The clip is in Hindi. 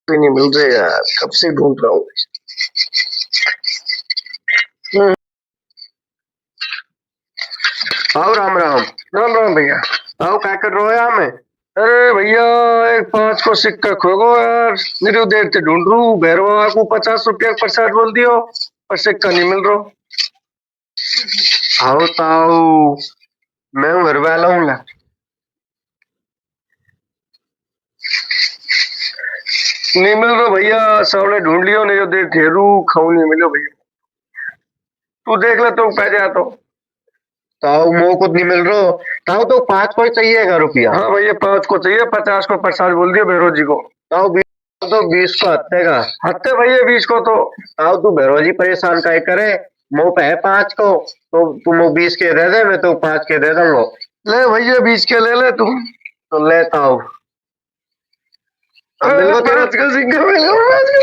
भी नहीं मिल रहे यार, कब से ढूंढ रहा हूँ। हम्म, आओ राम राम। राम राम भैया। आओ क्या कर रहे हो हमें। अरे भैया, एक 5 को सिक्का खो गो यार। मेरी देर से ढूंढ रू, भैरवा को 50 रुपया प्रसाद बोल दियो पर सिक्का नहीं मिल रहा। आओ ताऊ, मैं हूँ घर वाला हूँ ला। नहीं मिल रहा भैया, सबने ढूंढ लियो, नहीं देर ठहरू खाऊ नहीं मिलो भैया। तू देख ले तो पै जा तो। ताऊ मोह कुछ नहीं मिल रहा। ताऊ तो 5 को ही चाहिएगा रुपया। हाँ भैया, 5 को चाहिए, 50 को प्रसाद बोल दियो भैरव जी को। ताऊ 20 तो 20 को हत्ते का। हत्ते भैया 20 को तो। ताऊ तू भैरव जी परेशान काय करे। मोह पे है 5 को, तो तू मोह 20 के दे दे, मैं तो 5 के दे दूंगा। ले भैया 20 के ले ले तू। तो ले ताऊ। अब मिल गो तेरे। 5 का सिक्का मिल गया।